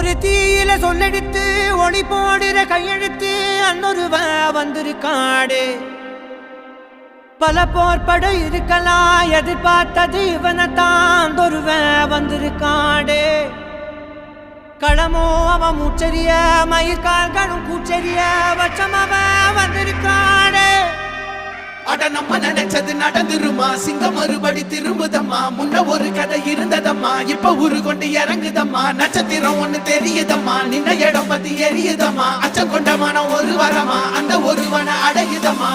ஒரு தீயில சொல்லெடுத்து ஒளி போடுற கையெழுத்து அன்னொருவ வந்திருக்காடு. பல போர்பட இருக்கலாம் எதிர்பார்த்தது இவனைத்தான் ஒருவ வந்திருக்காடு. களமோ அவன் மூச்சரிய மயிர்கால்களும் கூச்சரிய வச்சம் அவன் வந்திருக்காடு. அட நம்ம நினைச்சது நடந்துருமா, சிங்கம் மறுபடி திரும்புதம்மா. முன்ன ஒரு கதை இருந்ததம்மா, இப்ப உரு கொண்டு இறங்குதம்மா. நட்சத்திரம் ஒண்ணு தெரியுதம்மா, நின்ன இடம் பத்தி எரியுதம்மா. அச்சம் கொண்ட மனம் ஒரு வரமா, அந்த ஒருவனை அடையுதம்மா.